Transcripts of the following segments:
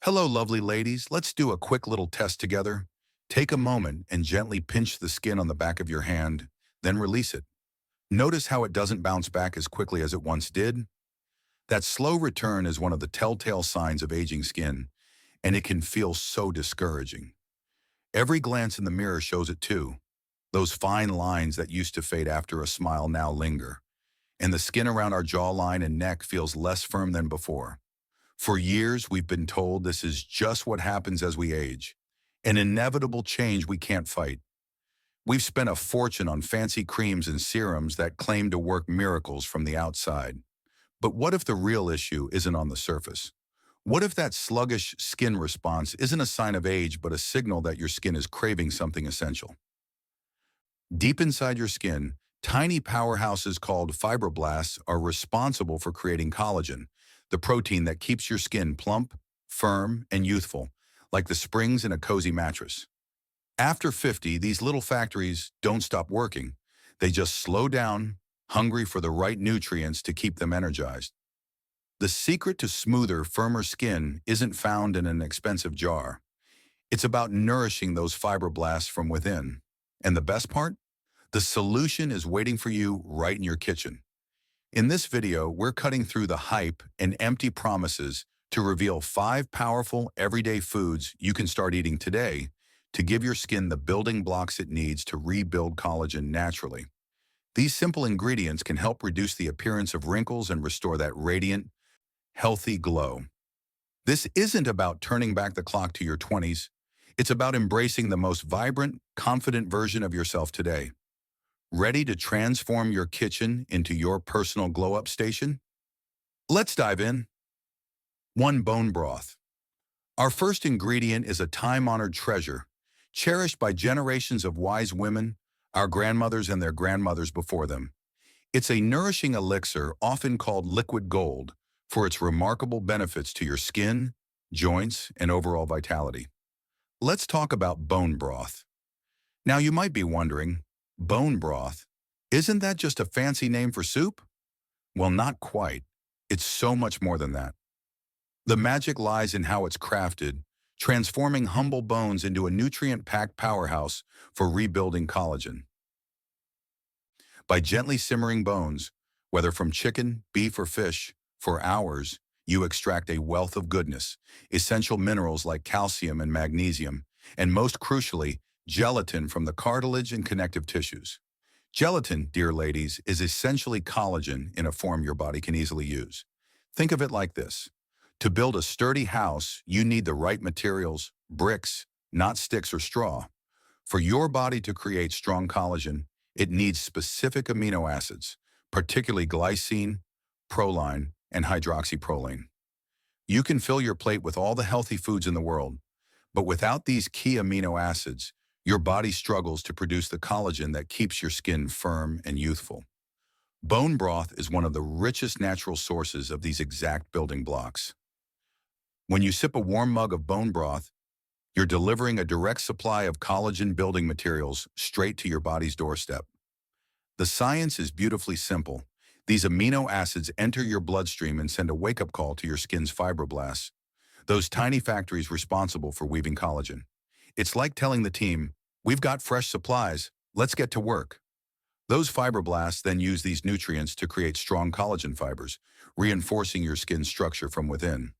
Hello, lovely ladies. Let's do a quick little test together. Take a moment and gently pinch the skin on the back of your hand, then release it. Notice how it doesn't bounce back as quickly as it once did. That slow return is one of the telltale signs of aging skin, and it can feel so discouraging. Every glance in the mirror shows it too. Those fine lines that used to fade after a smile now linger, and the skin around our jawline and neck feels less firm than before. For years, we've been told this is just what happens as we age, an inevitable change we can't fight. We've spent a fortune on fancy creams and serums that claim to work miracles from the outside. But what if the real issue isn't on the surface? What if that sluggish skin response isn't a sign of age but a signal that your skin is craving something essential? Deep inside your skin, tiny powerhouses called fibroblasts are responsible for creating collagen, the protein that keeps your skin plump, firm, and youthful, like the springs in a cozy mattress. After 50, these little factories don't stop working. They just slow down, hungry for the right nutrients to keep them energized. The secret to smoother, firmer skin isn't found in an expensive jar. It's about nourishing those fibroblasts from within. And the best part? The solution is waiting for you right in your kitchen. In this video, we're cutting through the hype and empty promises to reveal 5 powerful, everyday foods you can start eating today to give your skin the building blocks it needs to rebuild collagen naturally. These simple ingredients can help reduce the appearance of wrinkles and restore that radiant, healthy glow. This isn't about turning back the clock to your 20s. It's about embracing the most vibrant, confident version of yourself today. Ready to transform your kitchen into your personal glow-up station? Let's dive in. 1. Bone broth. Our first ingredient is a time-honored treasure, cherished by generations of wise women, our grandmothers and their grandmothers before them. It's a nourishing elixir often called liquid gold for its remarkable benefits to your skin, joints, and overall vitality. Let's talk about bone broth. Now you might be wondering, bone broth, isn't that just a fancy name for soup? Well, not quite. It's so much more than that. The magic lies in how it's crafted, transforming humble bones into a nutrient-packed powerhouse for rebuilding collagen. By gently simmering bones, whether from chicken, beef, or fish, for hours, you extract a wealth of goodness, essential minerals like calcium and magnesium, and most crucially, gelatin from the cartilage and connective tissues. Gelatin, dear ladies, is essentially collagen in a form your body can easily use. Think of it like this. To build a sturdy house, you need the right materials, bricks, not sticks or straw. For your body to create strong collagen, it needs specific amino acids, particularly glycine, proline, and hydroxyproline. You can fill your plate with all the healthy foods in the world, but without these key amino acids, your body struggles to produce the collagen that keeps your skin firm and youthful. Bone broth is one of the richest natural sources of these exact building blocks. When you sip a warm mug of bone broth, you're delivering a direct supply of collagen building materials straight to your body's doorstep. The science is beautifully simple. These amino acids enter your bloodstream and send a wake-up call to your skin's fibroblasts, those tiny factories responsible for weaving collagen. It's like telling the team, we've got fresh supplies, let's get to work. Those fibroblasts then use these nutrients to create strong collagen fibers, reinforcing your skin's structure from within.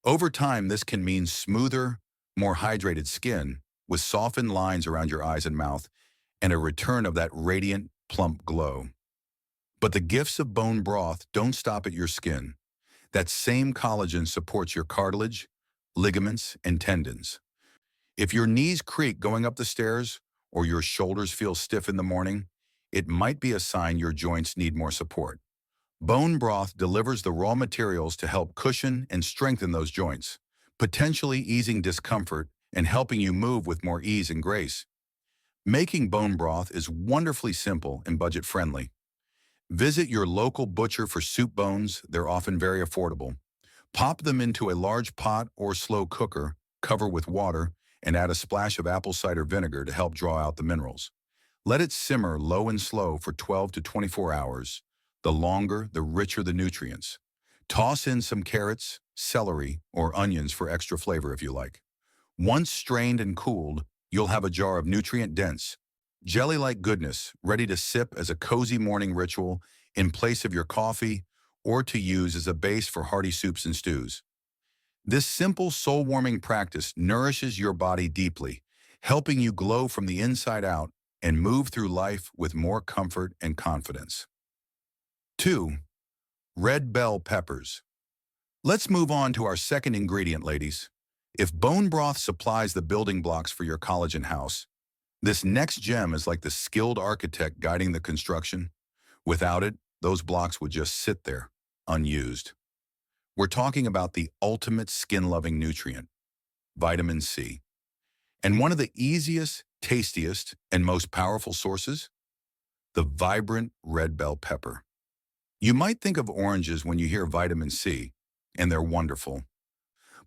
Over time, this can mean smoother, more hydrated skin, with softened lines around your eyes and mouth, and a return of that radiant, plump glow. But the gifts of bone broth don't stop at your skin. That same collagen supports your cartilage, ligaments, and tendons. If your knees creak going up the stairs or your shoulders feel stiff in the morning, it might be a sign your joints need more support. Bone broth delivers the raw materials to help cushion and strengthen those joints, potentially easing discomfort and helping you move with more ease and grace. Making bone broth is wonderfully simple and budget-friendly. Visit your local butcher for soup bones. They're often very affordable. Pop them into a large pot or slow cooker, cover with water, and add a splash of apple cider vinegar to help draw out the minerals. Let it simmer low and slow for 12 to 24 hours. The longer, the richer the nutrients. Toss in some carrots, celery, or onions for extra flavor if you like. Once strained and cooled, you'll have a jar of nutrient-dense, jelly-like goodness ready to sip as a cozy morning ritual in place of your coffee or to use as a base for hearty soups and stews. This simple soul-warming practice nourishes your body deeply, helping you glow from the inside out and move through life with more comfort and confidence. 2. Red bell peppers. Let's move on to our second ingredient, ladies. If bone broth supplies the building blocks for your collagen house, this next gem is like the skilled architect guiding the construction. Without it, those blocks would just sit there, unused. We're talking about the ultimate skin-loving nutrient, vitamin C. And one of the easiest, tastiest, and most powerful sources? The vibrant red bell pepper. You might think of oranges when you hear vitamin C, and they're wonderful.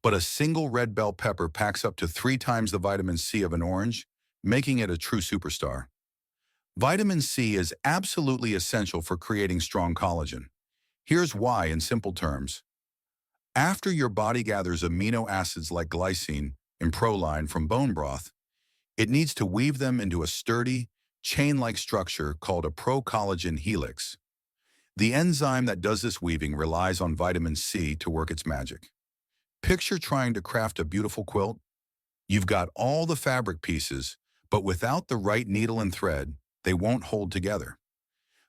But a single red bell pepper packs up to 3 times the vitamin C of an orange, making it a true superstar. Vitamin C is absolutely essential for creating strong collagen. Here's why in simple terms. After your body gathers amino acids like glycine and proline from bone broth, it needs to weave them into a sturdy, chain-like structure called a procollagen helix. The enzyme that does this weaving relies on vitamin C to work its magic. Picture trying to craft a beautiful quilt. You've got all the fabric pieces, but without the right needle and thread, they won't hold together.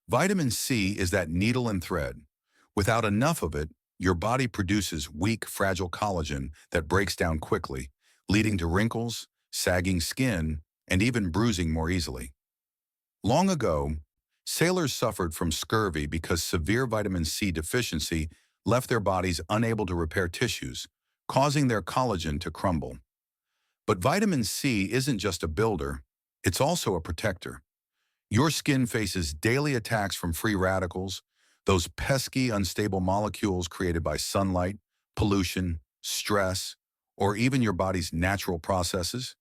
Vitamin C is that needle and thread. Without enough of it, your body produces weak, fragile collagen that breaks down quickly, leading to wrinkles, sagging skin, and even bruising more easily. Long ago, sailors suffered from scurvy because severe vitamin C deficiency left their bodies unable to repair tissues, causing their collagen to crumble. But vitamin C isn't just a builder, it's also a protector. Your skin faces daily attacks from free radicals, those pesky, unstable molecules created by sunlight, pollution, stress, or even your body's natural processes.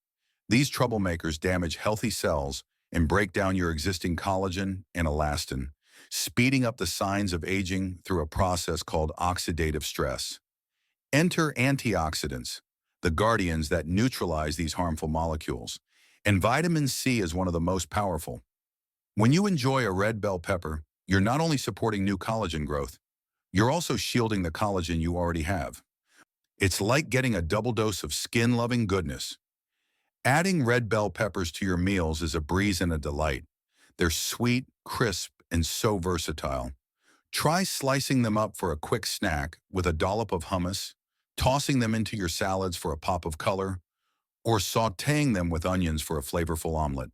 These troublemakers damage healthy cells and break down your existing collagen and elastin, speeding up the signs of aging through a process called oxidative stress. Enter antioxidants, the guardians that neutralize these harmful molecules, and vitamin C is one of the most powerful. When you enjoy a red bell pepper, you're not only supporting new collagen growth, you're also shielding the collagen you already have. It's like getting a double dose of skin-loving goodness. Adding red bell peppers to your meals is a breeze and a delight. They're sweet, crisp, and so versatile. Try slicing them up for a quick snack with a dollop of hummus, tossing them into your salads for a pop of color, or sautéing them with onions for a flavorful omelet.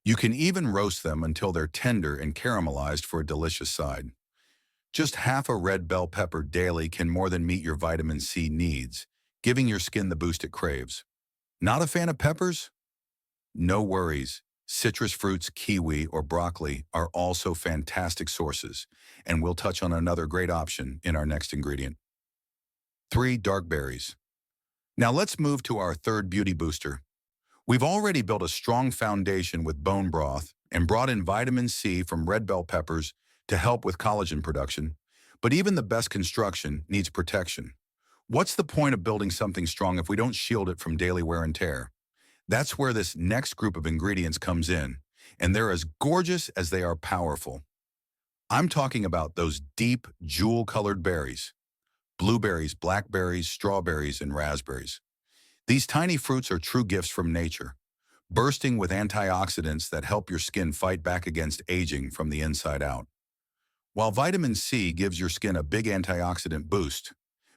You can even roast them until they're tender and caramelized for a delicious side. Just half a red bell pepper daily can more than meet your vitamin C needs, giving your skin the boost it craves. Not a fan of peppers? No worries. Citrus fruits, kiwi, or broccoli are also fantastic sources, and we'll touch on another great option in our next ingredient. 3. Dark berries. Now let's move to our third beauty booster. We've already built a strong foundation with bone broth and brought in vitamin C from red bell peppers to help with collagen production, but even the best construction needs protection. What's the point of building something strong if we don't shield it from daily wear and tear? That's where this next group of ingredients comes in, and they're as gorgeous as they are powerful. I'm talking about those deep, jewel-colored berries: blueberries, blackberries, strawberries, and raspberries. These tiny fruits are true gifts from nature, bursting with antioxidants that help your skin fight back against aging from the inside out. While vitamin C gives your skin a big antioxidant boost,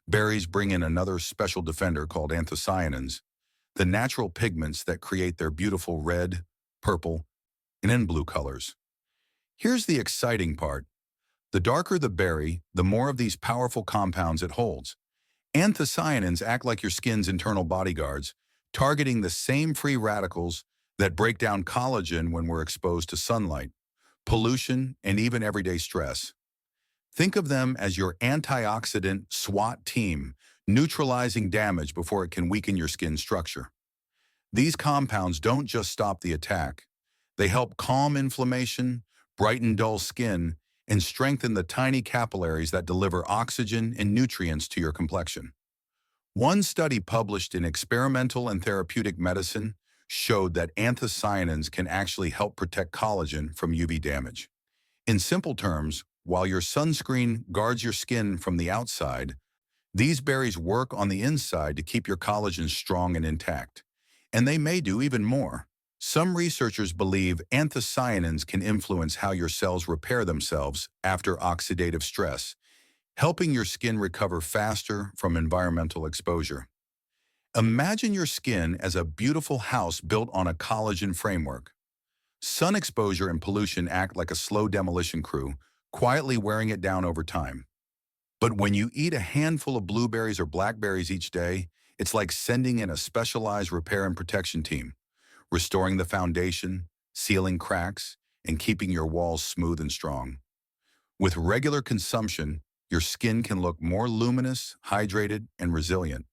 berries bring in another special defender called anthocyanins, the natural pigments that create their beautiful red, purple, and blue colors. Here's the exciting part. The darker the berry, the more of these powerful compounds it holds. Anthocyanins act like your skin's internal bodyguards, targeting the same free radicals that break down collagen when we're exposed to sunlight, pollution, and even everyday stress. Think of them as your antioxidant SWAT team, neutralizing damage before it can weaken your skin structure. These compounds don't just stop the attack. They help calm inflammation, brighten dull skin, and strengthen the tiny capillaries that deliver oxygen and nutrients to your complexion. One study published in Experimental and Therapeutic Medicine showed that anthocyanins can actually help protect collagen from UV damage. In simple terms, while your sunscreen guards your skin from the outside, these berries work on the inside to keep your collagen strong and intact. And they may do even more. Some researchers believe anthocyanins can influence how your cells repair themselves after oxidative stress, helping your skin recover faster from environmental exposure. Imagine your skin as a beautiful house built on a collagen framework. Sun exposure and pollution act like a slow demolition crew, quietly wearing it down over time. But when you eat a handful of blueberries or blackberries each day, it's like sending in a specialized repair and protection team, restoring the foundation, sealing cracks, and keeping your walls smooth and strong. With regular consumption, your skin can look more luminous, hydrated, and resilient.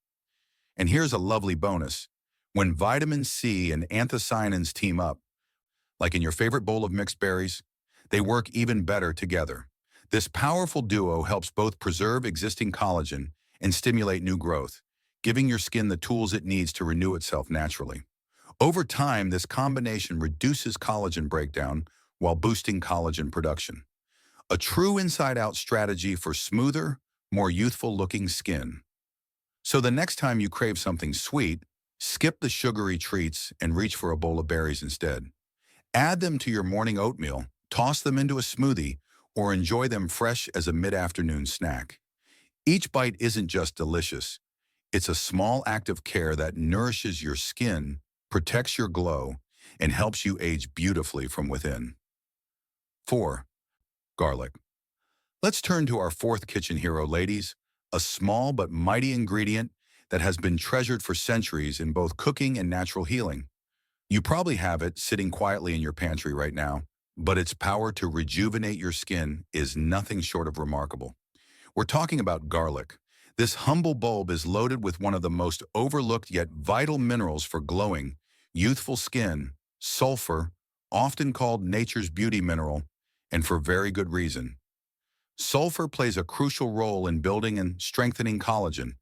And here's a lovely bonus. When vitamin C and anthocyanins team up, like in your favorite bowl of mixed berries, they work even better together. This powerful duo helps both preserve existing collagen and stimulate new growth, giving your skin the tools it needs to renew itself naturally. Over time, this combination reduces collagen breakdown while boosting collagen production. A true inside-out strategy for smoother, more youthful-looking skin. So the next time you crave something sweet, skip the sugary treats and reach for a bowl of berries instead. Add them to your morning oatmeal, toss them into a smoothie, or enjoy them fresh as a mid-afternoon snack. Each bite isn't just delicious. It's a small act of care that nourishes your skin, protects your glow, and helps you age beautifully from within. 4. Garlic. Let's turn to our fourth kitchen hero, ladies, a small but mighty ingredient that has been treasured for centuries in both cooking and natural healing. You probably have it sitting quietly in your pantry right now, but its power to rejuvenate your skin is nothing short of remarkable. We're talking about garlic. This humble bulb is loaded with one of the most overlooked yet vital minerals for glowing, youthful skin, sulfur, often called nature's beauty mineral, and for very good reason. Sulfur plays a crucial role in building and strengthening collagen,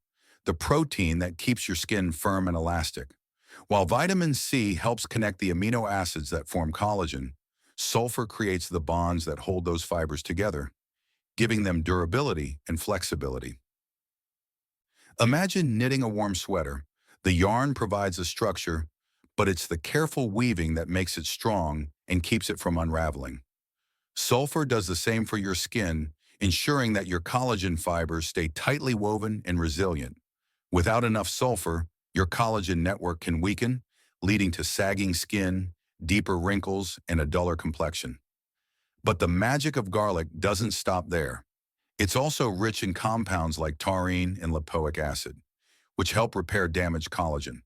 the protein that keeps your skin firm and elastic. While vitamin C helps connect the amino acids that form collagen, sulfur creates the bonds that hold those fibers together, giving them durability and flexibility. Imagine knitting a warm sweater. The yarn provides a structure, but it's the careful weaving that makes it strong and keeps it from unraveling. Sulfur does the same for your skin, ensuring that your collagen fibers stay tightly woven and resilient. Without enough sulfur, your collagen network can weaken, leading to sagging skin, deeper wrinkles, and a duller complexion. But the magic of garlic doesn't stop there. It's also rich in compounds like taurine and lipoic acid, which help repair damaged collagen.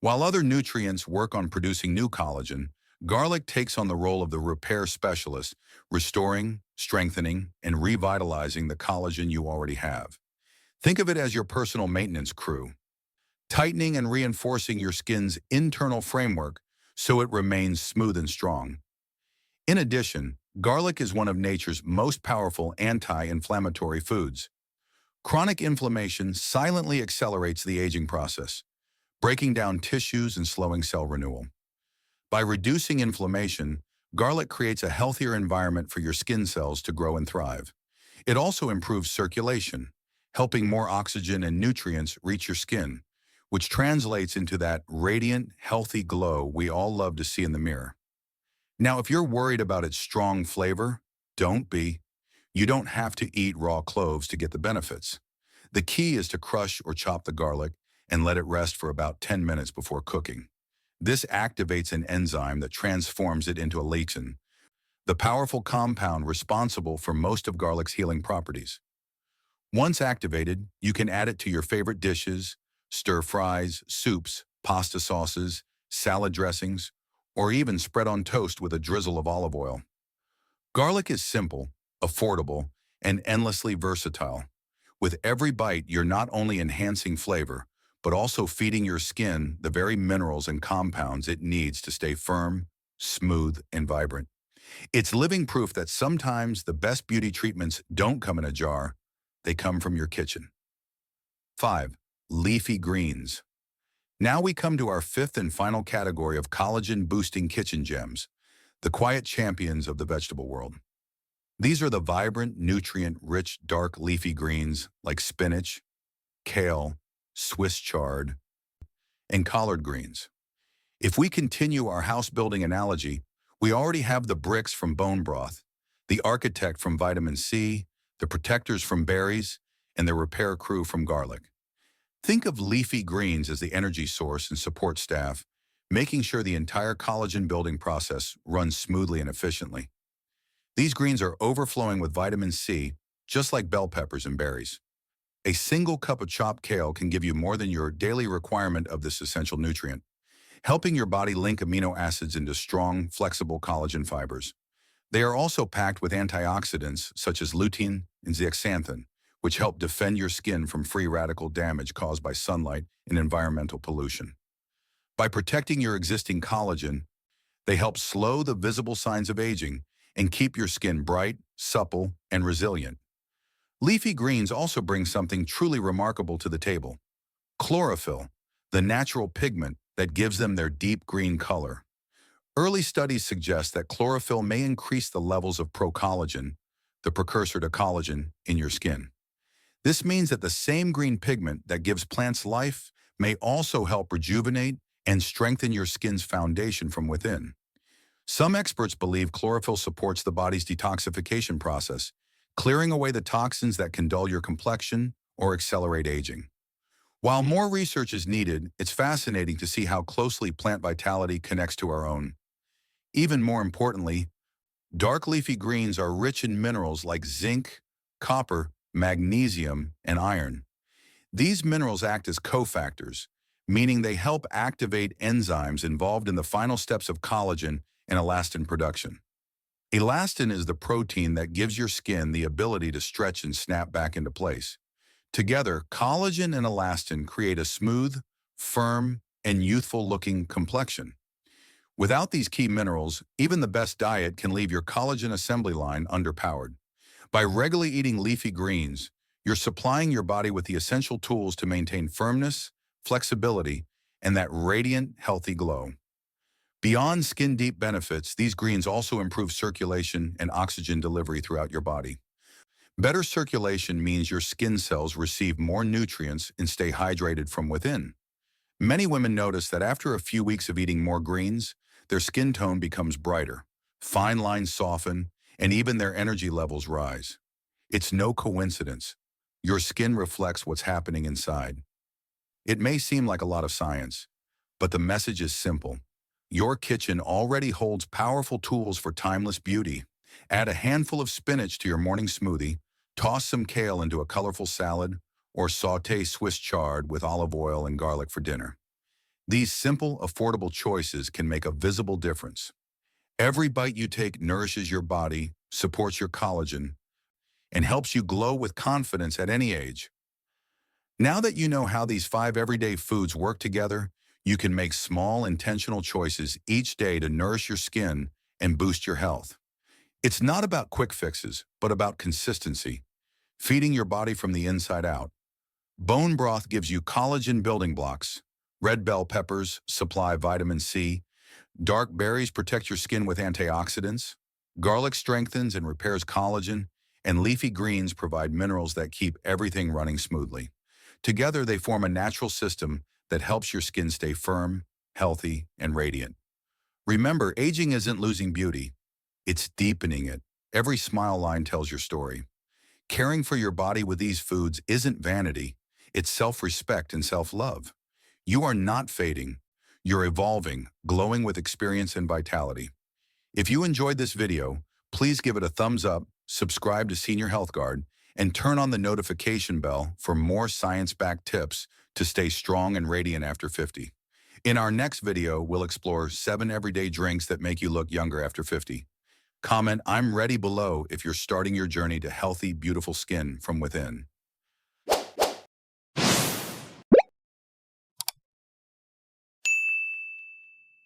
While other nutrients work on producing new collagen, garlic takes on the role of the repair specialist, restoring, strengthening, and revitalizing the collagen you already have. Think of it as your personal maintenance crew, tightening and reinforcing your skin's internal framework so it remains smooth and strong. In addition, garlic is one of nature's most powerful anti-inflammatory foods. Chronic inflammation silently accelerates the aging process, breaking down tissues and slowing cell renewal. By reducing inflammation, garlic creates a healthier environment for your skin cells to grow and thrive. It also improves circulation, helping more oxygen and nutrients reach your skin, which translates into that radiant, healthy glow we all love to see in the mirror. Now, if you're worried about its strong flavor, don't be. You don't have to eat raw cloves to get the benefits. The key is to crush or chop the garlic and let it rest for about 10 minutes before cooking. This activates an enzyme that transforms it into a lectin, the powerful compound responsible for most of garlic's healing properties. Once activated, you can add it to your favorite dishes, stir fries, soups, pasta sauces, salad dressings, or even spread on toast with a drizzle of olive oil. Garlic is simple, affordable, and endlessly versatile. With every bite, you're not only enhancing flavor, but also feeding your skin the very minerals and compounds it needs to stay firm, smooth, and vibrant. It's living proof that sometimes the best beauty treatments don't come in a jar, they come from your kitchen. 5. Leafy greens. Now we come to our fifth and final category of collagen-boosting kitchen gems, the quiet champions of the vegetable world. These are the vibrant, nutrient-rich, dark leafy greens like spinach, kale, Swiss chard, and collard greens. If we continue our house-building analogy, we already have the bricks from bone broth, the architect from vitamin C, the protectors from berries, and the repair crew from garlic. Think of leafy greens as the energy source and support staff, making sure the entire collagen-building process runs smoothly and efficiently. These greens are overflowing with vitamin C, just like bell peppers and berries. A single cup of chopped kale can give you more than your daily requirement of this essential nutrient, helping your body link amino acids into strong, flexible collagen fibers. They are also packed with antioxidants such as lutein and zeaxanthin, which help defend your skin from free radical damage caused by sunlight and environmental pollution. By protecting your existing collagen, they help slow the visible signs of aging and keep your skin bright, supple, and resilient. Leafy greens also bring something truly remarkable to the table: chlorophyll, the natural pigment that gives them their deep green color. Early studies suggest that chlorophyll may increase the levels of procollagen, the precursor to collagen, in your skin. This means that the same green pigment that gives plants life may also help rejuvenate and strengthen your skin's foundation from within. Some experts believe chlorophyll supports the body's detoxification process, clearing away the toxins that can dull your complexion or accelerate aging. While more research is needed, it's fascinating to see how closely plant vitality connects to our own. Even more importantly, dark leafy greens are rich in minerals like zinc, copper, magnesium, and iron. These minerals act as cofactors, meaning they help activate enzymes involved in the final steps of collagen and elastin production. Elastin is the protein that gives your skin the ability to stretch and snap back into place. Together, collagen and elastin create a smooth, firm, and youthful-looking complexion. Without these key minerals, even the best diet can leave your collagen assembly line underpowered. By regularly eating leafy greens, you're supplying your body with the essential tools to maintain firmness, flexibility, and that radiant, healthy glow. Beyond skin-deep benefits, these greens also improve circulation and oxygen delivery throughout your body. Better circulation means your skin cells receive more nutrients and stay hydrated from within. Many women notice that after a few weeks of eating more greens, their skin tone becomes brighter, fine lines soften, and even their energy levels rise. It's no coincidence. Your skin reflects what's happening inside. It may seem like a lot of science, but the message is simple. Your kitchen already holds powerful tools for timeless beauty. Add a handful of spinach to your morning smoothie, toss some kale into a colorful salad, or sauté Swiss chard with olive oil and garlic for dinner. These simple, affordable choices can make a visible difference. Every bite you take nourishes your body, supports your collagen, and helps you glow with confidence at any age. Now that you know how these 5 everyday foods work together, you can make small, intentional choices each day to nourish your skin and boost your health. It's not about quick fixes, but about consistency, feeding your body from the inside out. Bone broth gives you collagen building blocks. Red bell peppers supply vitamin C. Dark berries protect your skin with antioxidants. Garlic strengthens and repairs collagen. And leafy greens provide minerals that keep everything running smoothly. Together, they form a natural system that helps your skin stay firm, healthy, and radiant. Remember, aging isn't losing beauty. It's deepening it. Every smile line tells your story. Caring for your body with these foods isn't vanity. It's self-respect and self-love. You are not fading. You're evolving, glowing with experience and vitality. If you enjoyed this video, please give it a thumbs up, subscribe to Senior Health Guard, and turn on the notification bell for more science-backed tips to stay strong and radiant after 50. In our next video, we'll explore 7 everyday drinks that make you look younger after 50. Comment "I'm ready" below if you're starting your journey to healthy, beautiful skin from within.